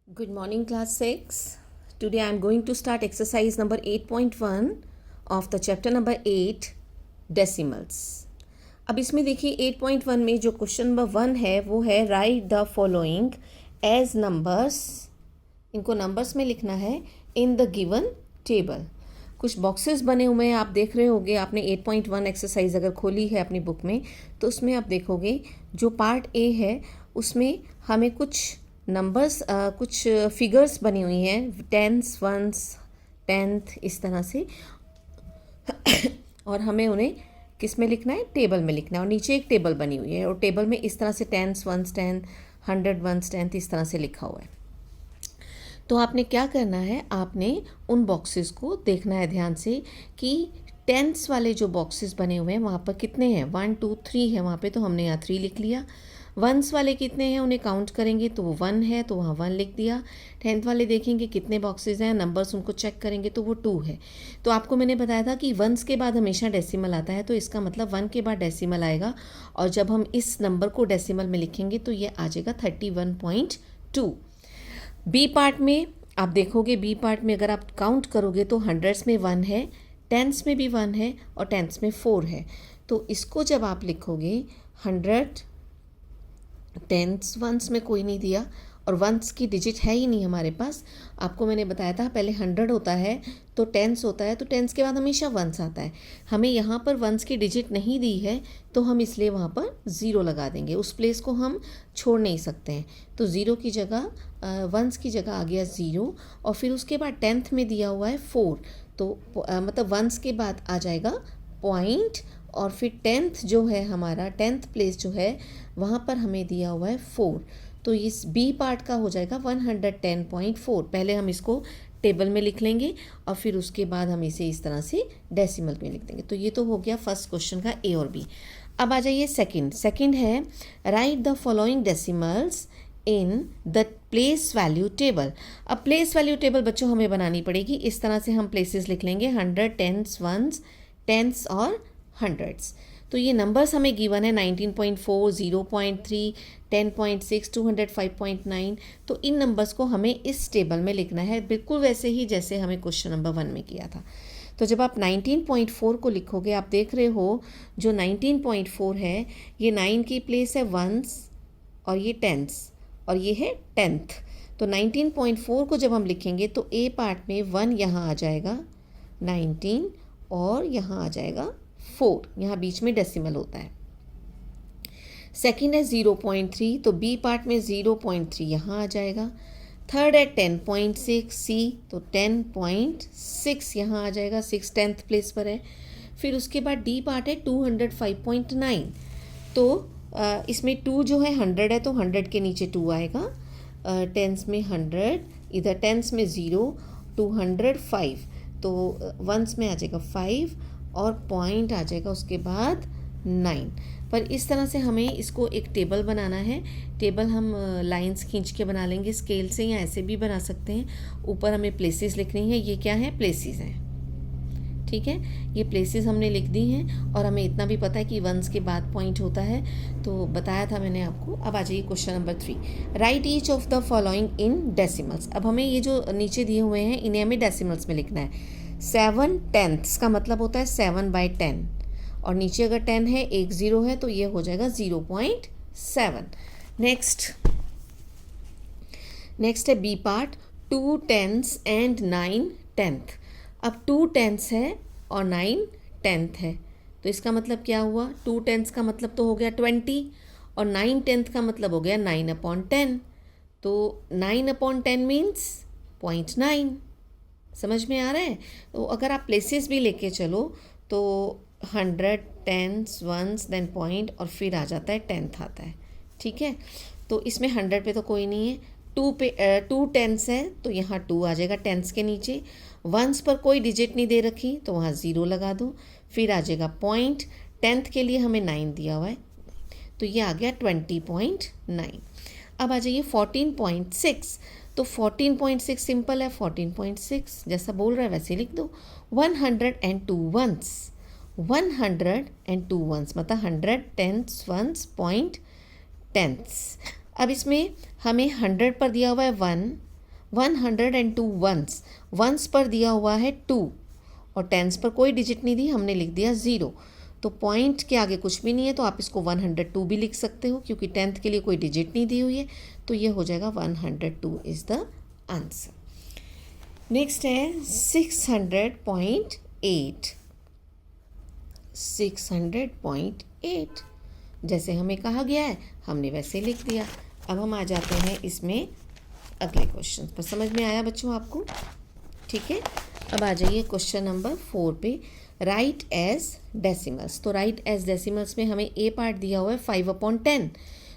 Good morning, class 6. Today I am going to start exercise number 8.1 of the chapter number 8 decimals. अब इसमें देखिए 8.1 में जो question number 1 है वो है write the following as numbers. इनको नंबर्स में लिखना है इन द गिवन टेबल. कुछ बॉक्सेस बने हुए हैं, आप देख रहे होंगे. आपने 8.1 एक्सरसाइज अगर खोली है अपनी बुक में तो उसमें आप देखोगे जो पार्ट ए है उसमें हमें कुछ नंबर्स कुछ फिगर्स बनी हुई हैं, टेंस, वंस, टेंथ, इस तरह से. और हमें उन्हें किस में लिखना है? टेबल में लिखना है. और नीचे एक टेबल बनी हुई है और टेबल में इस तरह से tens, ones, tenth, 100 ones, tenth, इस तरह से लिखा हुआ है. तो आपने क्या करना है, आपने उन बॉक्सेस को देखना है ध्यान से कि टेंस वाले जो बॉक्सेस बने हुए हैं वहाँ पर कितने हैं. 1 2 3 है वहाँ पे, तो हमने यहाँ 3 लिख लिया. वंस वाले कितने हैं उन्हें काउंट करेंगे तो वो 1 है तो वहाँ 1 लिख दिया. टेंथ वाले देखेंगे कितने बॉक्सेस हैं, नंबर्स उनको चेक करेंगे तो वो 2 है. तो आपको मैंने बताया था कि वंस के बाद हमेशा डेसिमल आता है, तो इसका मतलब 1 के बाद डेसिमल आएगा. और जब हम इस नंबर को डेसिमल में लिखेंगे तो ये आ जाएगा 31.2. बी पार्ट में आप देखोगे, बी पार्ट में अगर आप काउंट करोगे तो हंड्रेड्स में 1 है, टेंस में भी 1 है और टेंस में 4 है. तो इसको जब आप लिखोगे 100, टेंस, वंस में कोई नहीं दिया और वंस की डिजिट है ही नहीं हमारे पास. आपको मैंने बताया था पहले 100 होता है तो टेंस होता है, तो टेंस के बाद हमेशा वंस आता है. हमें यहाँ पर वंस की डिजिट नहीं दी है तो हम इसलिए वहाँ पर 0 लगा देंगे. उस प्लेस को हम छोड़ नहीं सकते हैं. तो 0 की जगह वंस की जगह आ गया 0. और फिर उसके बाद टेंथ में दिया हुआ है 4, तो मतलब वंस के बाद आ जाएगा पॉइंट. और फिर टेंथ जो है हमारा, टेंथ प्लेस जो है वहाँ पर हमें दिया हुआ है 4. तो इस बी पार्ट का हो जाएगा 110.4. पहले हम इसको टेबल में लिख लेंगे और फिर उसके बाद हम इसे इस तरह से डेसिमल में लिख देंगे. तो ये तो हो गया फर्स्ट क्वेश्चन का ए और बी. अब आ जाइए सेकंड है write the following decimals in the place value table. अब प्लेस वैल्यू टेबल बच्चों हमें बनानी पड़ेगी. इस तरह से हम प्लेसेस लिख लेंगे 100, टेंस, वंस, टेंस और हंड्रेड्स. तो ये नंबर्स हमें गिवन है 19.4, 0.3, 10.6, 205.9. तो इन नंबर्स को हमें इस टेबल में लिखना है, बिल्कुल वैसे ही जैसे हमें क्वेश्चन नंबर 1 में किया था. तो जब आप 19.4 को लिखोगे, आप देख रहे हो जो 19.4 है ये 9 की प्लेस है वंस और ये टेंस और ये है टेंथ. तो 19.4 को जब हम लिखेंगे तो ए पार्ट में 1 यहाँ आ जाएगा 19 और यहाँ आ जाएगा 4. यहाँ बीच में डेसिमल होता है. सेकंड है 0.3, तो बी पार्ट में 0.3 यहाँ आ जाएगा. थर्ड है 10.6 सी, तो 10.6 यहाँ आ जाएगा, 6 टेंथ प्लेस पर है. फिर उसके बाद डी पार्ट है 205.9. तो इसमें 2 जो है 100 है तो 100 के नीचे 2 आएगा. टेंस में 100, इधर टेंस में 0, 205, तो वंस में आ जाएगा 5 और पॉइंट आ जाएगा उसके बाद 9. पर इस तरह से हमें इसको एक टेबल बनाना है. टेबल हम लाइंस खींच के बना लेंगे स्केल से, या ऐसे भी बना सकते हैं. ऊपर हमें प्लेसेस लिखनी है. ये क्या है? प्लेसेस हैं. ठीक है, ये प्लेसेस हमने लिख दी हैं और हमें इतना भी पता है कि वंस के बाद पॉइंट होता है, तो बताया था मैंने आपको. अब आ जाइए question number 3. Right each of the following in decimals. अब हमें ये जो नीचे दिए हुए हैं इन्हें हमें डेसिमल्स में लिखना है. 7 टेंथ्स का मतलब होता है 7/10 और नीचे अगर 10 है, एक 0 है तो ये हो जाएगा 0.7. नेक्स्ट है बी पार्ट 2 टेंथ्स एंड 9 टेंथ. अब 2 टेंथ्स है और 9 टेंथ है, तो इसका मतलब क्या हुआ? 2 टेंथ्स का मतलब तो हो गया 20 और 9 टेंथ का मतलब हो गया 9/10. तो 9/10 मीन्स 0.9. समझ में आ रहा है? तो अगर आप प्लेसेस भी लेके चलो तो 100, टेंस, वंस, देन पॉइंट और फिर आ जाता है टेंथ आता है. ठीक है, तो इसमें 100 पे तो कोई नहीं है. 2 टेंस है तो यहाँ 2 आ जाएगा टेंस के नीचे. वंस पर कोई डिजिट नहीं दे रखी तो वहाँ 0 लगा दो. फिर आ जाएगा पॉइंट. टेंथ के लिए हमें 9 दिया हुआ है तो ये आ गया 20.9. अब आ जाइए 14.6. तो 14.6 सिंपल है, 14.6 जैसा बोल रहा है वैसे लिख दो. 102 वंस, 102 वंस मतलब 100 टेंथ्स, वंस, पॉइंट, टेंथ्स. अब इसमें हमें 100 पर दिया हुआ है 1, 102 वंस, वंस पर दिया हुआ है 2 और टेंस पर कोई डिजिट नहीं दी, हमने लिख दिया 0। तो पॉइंट के आगे कुछ भी नहीं है, तो आप इसको 102 भी लिख सकते हो क्योंकि टेंथ के लिए कोई डिजिट नहीं दी हुई है। तो ये हो जाएगा 102 इज़ द आंसर। नेक्स्ट है 600.8। 600.8 जैसे हमें कहा गया है हमने वैसे लिख दिया। अब हम आ जाते हैं इसमें अगले क्वेश्चन पर। समझ में आया बच्चों आपको? ठीक है, अब आ जाइए क्वेश्चन नंबर 4 पे। Write as decimals. तो राइट एज डेसिमल्स में हमें ए पार्ट दिया हुआ है 5/10।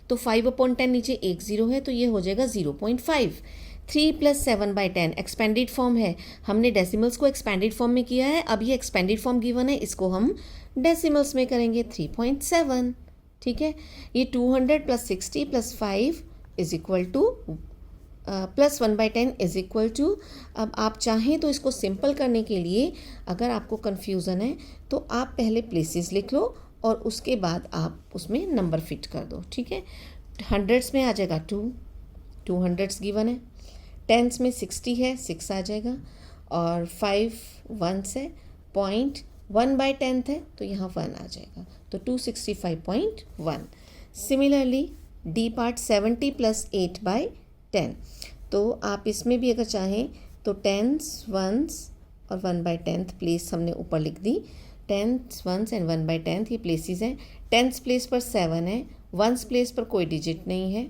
तो 5/10 नीचे एक 0 है तो ये हो जाएगा 0.5। 3 + 7/10 एक्सपेंडेड फॉर्म है, हमने डेसिमल्स को एक्सपेंडेड फॉर्म में किया है। अब ये एक्सपेंडेड फॉर्म गिवन है, इसको हम डेसिमल्स में करेंगे 3.7। ठीक है, ये 200 + 60 + 5 is equal to plus 1/10 is equal to. अब आप चाहें तो इसको सिंपल करने के लिए, अगर आपको कन्फ्यूज़न है तो आप पहले प्लेसेस लिख लो और उसके बाद आप उसमें नंबर फिट कर दो। ठीक है, हंड्रेड्स में आ जाएगा 2 हंड्रेड्स गिवन है, टेंस में 60 है 6 आ जाएगा, और 5 वंस है, पॉइंट 1/10 है तो यहाँ 1 आ जाएगा, तो 265.1। Similarly D part 70 + 8/10। तो आप इसमें भी अगर चाहें तो टेंस वंस और 1/10 प्लेस हमने ऊपर लिख दी। टेंस वंस एंड 1/10 ये प्लेसेस हैं। टेंस प्लेस पर 7 है, वंस प्लेस पर कोई डिजिट नहीं है,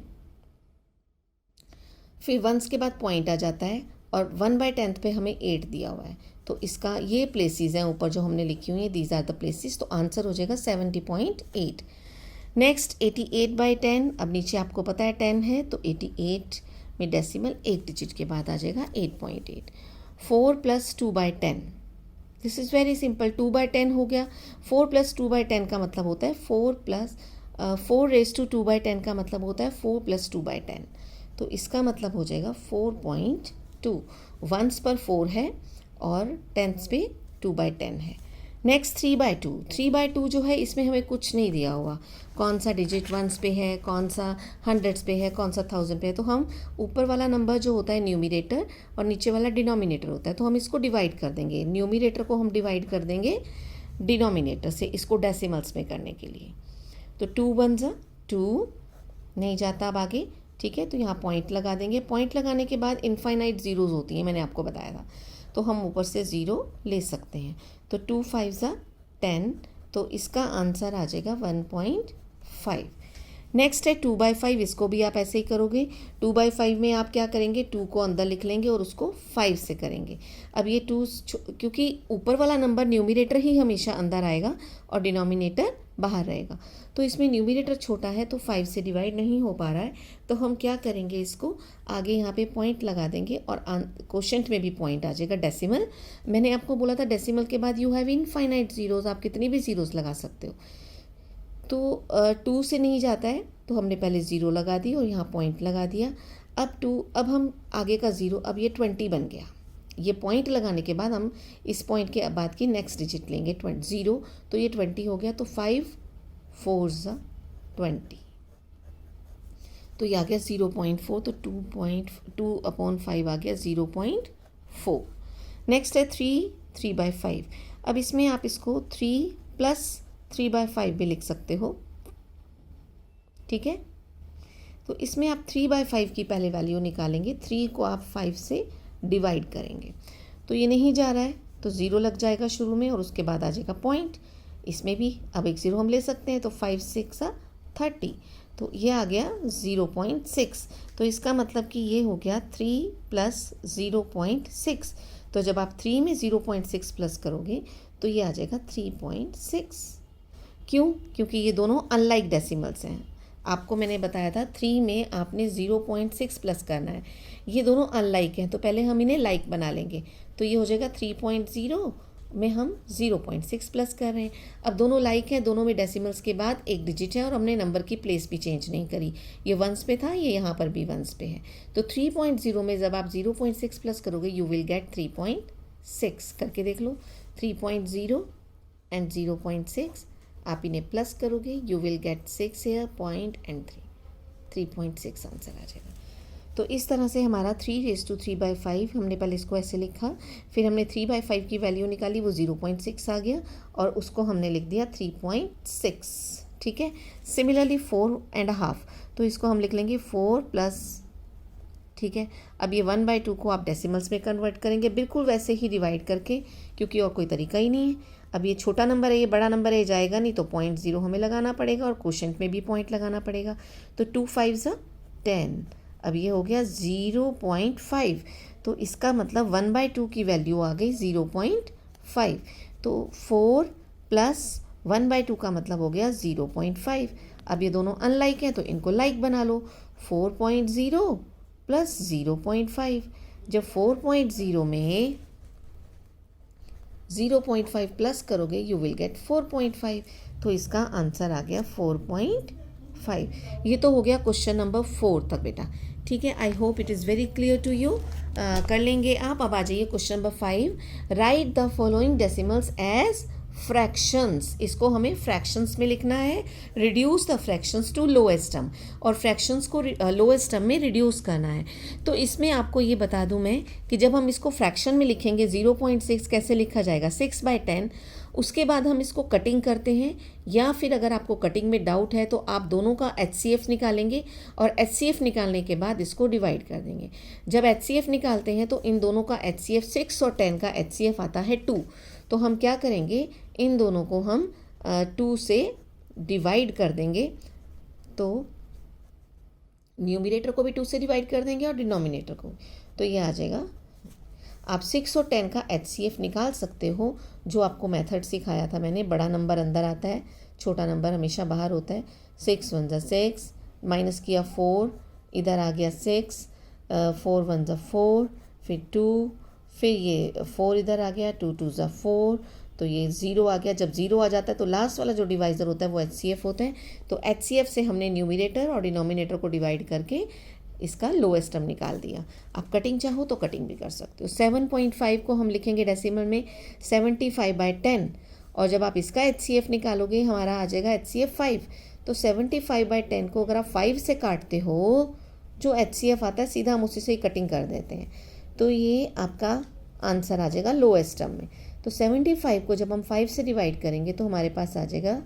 फिर वंस के बाद पॉइंट आ जाता है और 1/10 पे हमें 8 दिया हुआ है। तो इसका ये प्लेसेस हैं ऊपर जो हमने लिखी हुई है, दीज आर द प्लेसेस। तो आंसर हो जाएगा 70.8। नेक्स्ट 88/10। अब नीचे आपको पता है 10 है तो 88 में डेसिमल एक डिजिट के बाद आ जाएगा 8.8। 4 + 2/10, दिस इज़ वेरी सिंपल, 2/10 हो गया। 4 + 2/10 का मतलब होता है 4 raised to 2/10 का मतलब होता है 4 + 2/10। तो इसका मतलब हो जाएगा 4.2। वंस पर 4 है और टेंस पे 2/10 है। नेक्स्ट 3/2। 3/2 जो है इसमें हमें कुछ नहीं दिया हुआ, कौन सा डिजिट वंस पे है, कौन सा हंड्रेड्स पे है, कौन सा थाउजेंड पे है। तो हम ऊपर वाला नंबर जो होता है न्यूमिनेटर और नीचे वाला डिनोमिनेटर होता है, तो हम इसको डिवाइड कर देंगे। न्यूमिनेटर को हम डिवाइड कर देंगे डिनोमिनेटर से, इसको डेसिमल्स में करने के लिए। तो 2 1 2 नहीं जाता अब आगे। ठीक है, तो यहाँ पॉइंट लगा देंगे। पॉइंट लगाने के बाद इनफाइनाइट ज़ीरोज़ होती हैं, मैंने आपको बताया था, तो हम ऊपर से 0 ले सकते हैं। तो 2 5 10, तो इसका आंसर आ जाएगा 1.5। नेक्स्ट है 2/5। इसको भी आप ऐसे ही करोगे। 2/5 में आप क्या करेंगे, 2 को अंदर लिख लेंगे और उसको 5 से करेंगे। अब ये 2 क्योंकि ऊपर वाला नंबर न्यूमिनेटर ही हमेशा अंदर आएगा और डिनोमिनेटर बाहर रहेगा, तो इसमें न्यूमिनेटर छोटा है तो 5 से डिवाइड नहीं हो पा रहा है। तो हम क्या करेंगे, इसको आगे यहाँ पे पॉइंट लगा देंगे और क्वोशंट में भी पॉइंट आ जाएगा डेसिमल। मैंने आपको बोला था डेसिमल के बाद यू हैव इनफाइनाइट ज़ीरोज़, आप कितनी भी ज़ीरोज़ लगा सकते हो। तो 2 से नहीं जाता है तो हमने पहले 0 लगा दी और यहाँ पॉइंट लगा दिया। अब हम आगे का 0, अब ये 20 बन गया। ये पॉइंट लगाने के बाद हम इस पॉइंट के बाद की नेक्स्ट डिजिट लेंगे 0, तो ये 20 हो गया। तो 5 4 20, तो ये आ गया 0.4। तो 2/5 आ गया 0.4। नेक्स्ट है 3/5। अब इसमें आप इसको 3 + 3/5 भी लिख सकते हो। ठीक है, तो इसमें आप 3/5 की पहले वैल्यू निकालेंगे, 3 को आप 5 से डिवाइड करेंगे। तो ये नहीं जा रहा है तो 0 लग जाएगा शुरू में और उसके बाद आ जाएगा पॉइंट। इसमें भी अब एक 0 हम ले सकते हैं, तो 5 6 30, तो ये आ गया 0.6। तो इसका मतलब कि ये हो गया 3 + 0.6। तो जब आप 3 में 0.6 प्लस करोगे तो ये आ जाएगा 3.6। क्यों? क्योंकि ये दोनों अनलाइक डेसिमल्स हैं। आपको मैंने बताया था 3 में आपने 0.6 प्लस करना है, ये दोनों अनलाइक हैं तो पहले हम इन्हें लाइक बना लेंगे। तो ये हो जाएगा 3.0 में हम 0.6 प्लस कर रहे हैं। अब दोनों लाइक हैं, दोनों में डेसिमल्स के बाद एक डिजिट है और हमने नंबर की प्लेस भी चेंज नहीं करी। ये वंस पे था, ये यहाँ पर भी वंस पे है। तो 3.0 में जब आप 0.6 प्लस करोगे यू विल गेट 3.6। करके देख लो, 3.0 एंड 0.6, आप इन्हें प्लस करोगे you will get 6 here, point and 3, 3.6 answer आ जाएगा। तो इस तरह से हमारा 3⁵ हमने पहले इसको ऐसे लिखा, फिर हमने 3/5 की वैल्यू निकाली, वो 0.6 आ गया और उसको हमने लिख दिया 3.6, ठीक है। सिमिलरली 4.5, तो इसको हम लिख लेंगे 4 प्लस, ठीक है। अब ये 1/2 को आप डेसिमल्स में कन्वर्ट करेंगे, बिल्कुल वैसे ही डिवाइड करके, क्योंकि और कोई तरीका ही नहीं है। अब ये छोटा नंबर है, ये बड़ा नंबर है, जाएगा नहीं, तो 0.0 हमें लगाना पड़ेगा और कोशेंट में भी पॉइंट लगाना पड़ेगा। तो 2 5 10, अब ये हो गया 0.5, तो इसका मतलब 1/2 की वैल्यू आ गई 0.5। तो 4 प्लस 1/2 का मतलब हो गया 0.5। अब ये दोनों अनलाइक हैं तो इनको लाइक बना लो, 4.0 प्लस 0.5। जब 4.0 में 0.5 प्लस करोगे यू विल गेट 4.5, तो इसका आंसर आ गया 4.5। ये तो हो गया क्वेश्चन नंबर 4 तक बेटा, ठीक है। I hope it is very clear to you. कर लेंगे आप। अब आ जाइए question number 5। Write the following decimals as fractions, इसको हमें फ्रैक्शंस में लिखना है। Reduce the fractions to lowest term, और फ्रैक्शंस को लोएस्ट टर्म में रिड्यूस करना है। तो इसमें आपको ये बता दूं मैं कि जब हम इसको फ्रैक्शन में लिखेंगे 0.6 कैसे लिखा जाएगा, 6/10। उसके बाद हम इसको कटिंग करते हैं, या फिर अगर आपको कटिंग में डाउट है तो आप दोनों का HCF निकालेंगे और HCF निकालने के बाद इसको डिवाइड कर देंगे। जब HCF निकालते हैं तो इन दोनों का HCF 6 और 10 का HCF आता है 2। तो हम क्या करेंगे, इन दोनों को हम 2 से डिवाइड कर देंगे। तो न्यूमिनेटर को भी 2 से डिवाइड कर देंगे और डिनोमिनेटर को। तो ये आ जाएगा, आप 6 और 10 का HCF निकाल सकते हो, जो आपको मेथड सिखाया था मैंने। बड़ा नंबर अंदर आता है, छोटा नंबर हमेशा बाहर होता है। 6 1 6, माइनस किया 4, इधर आ गया 6, 4 1 4, फिर 2, फिर ये 4 इधर आ गया, 2 2 4, तो ये 0 आ गया। जब 0 आ जाता है तो लास्ट वाला जो डिवाइज़र होता है वो HCF होता है। तो HCF से हमने न्यूमिनेटर और डिनोमिनेटर को डिवाइड करके इसका लोएस्ट टर्म निकाल दिया। आप कटिंग चाहो तो कटिंग भी कर सकते हो। 7.5 को हम लिखेंगे डेसिमल में 75/10, और जब आप इसका HCF निकालोगे हमारा आ जाएगा HCF 5। तो 75/10 को अगर आप 5 से काटते हो, जो HCF आता है सीधा हम उसी से ही कटिंग कर देते हैं। तो ये आपका आंसर आ जाएगा लोएस्ट टर्म में। तो 75 को जब हम 5 से डिवाइड करेंगे तो हमारे पास आ जाएगा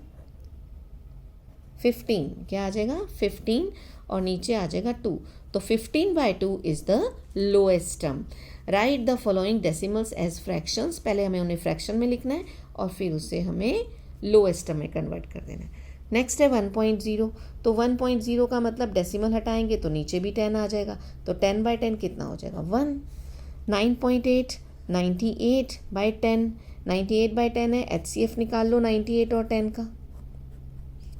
15। क्या आ जाएगा? 15, और नीचे आ जाएगा 2। तो 15/2 is the lowest term. Write the following decimals as fractions, पहले हमें उन्हें फ्रैक्शन में लिखना है और फिर उससे हमें लोएस्ट टर्म में कन्वर्ट कर देना है। नेक्स्ट है 1.0। तो 1.0 का मतलब डेसिमल हटाएंगे तो नीचे भी 10 आ जाएगा। तो 10/10 कितना हो जाएगा? 1। 9.8, 98/10, 98/10 है। HCF निकाल लो 98 और 10 का,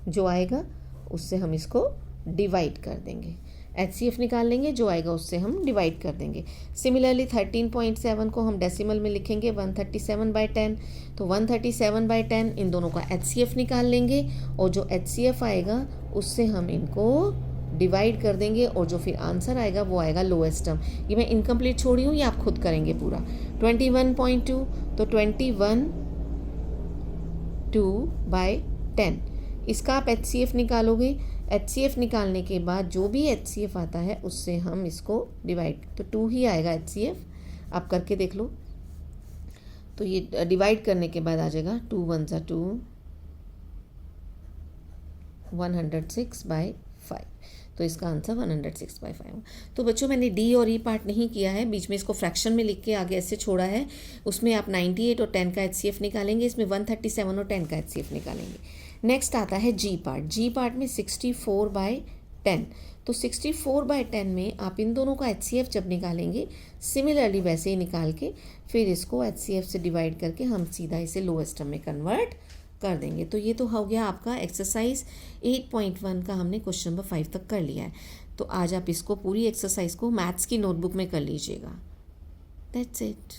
जो आएगा उससे हम इसको डिवाइड कर देंगे। HCF निकाल लेंगे, जो आएगा उससे हम डिवाइड कर देंगे। सिमिलरली 13.7 को हम डेसिमल में लिखेंगे 137/10। तो 137/10, इन दोनों का HCF निकाल लेंगे और जो HCF आएगा उससे हम इनको डिवाइड कर देंगे, और जो फिर आंसर आएगा वो आएगा लोएस्ट टर्म। ये मैं इनकम्प्लीट छोड़ी हूँ, ये आप खुद करेंगे पूरा। 21.2, तो 21/2/10, इसका आप HCF निकालोगे। HCF निकालने के बाद जो भी HCF आता है उससे हम इसको डिवाइड, तो 2 ही आएगा HCF। आप करके देख लो। तो ये डिवाइड करने के बाद आ जाएगा 2 1 2, 106/5। तो इसका आंसर 106/5। तो बच्चों मैंने D और E पार्ट नहीं किया है, बीच में इसको फ्रैक्शन में लिख के आगे ऐसे छोड़ा है। उसमें आप 98 और 10 का HCF निकालेंगे, इसमें 137 और 10 का HCF निकालेंगे। नेक्स्ट आता है G पार्ट। G पार्ट में 64/10। तो 64/10 में आप इन दोनों का HCF जब निकालेंगे, सिमिलरली वैसे ही निकाल के फिर इसको HCF से डिवाइड करके हम सीधा इसे लोएस्ट टर्म में कन्वर्ट कर देंगे। तो ये तो हो गया आपका एक्सरसाइज 8.1 का, हमने क्वेश्चन नंबर 5 तक कर लिया है। तो आज आप इसको पूरी एक्सरसाइज को मैथ्स की नोटबुक में कर लीजिएगा। That's it.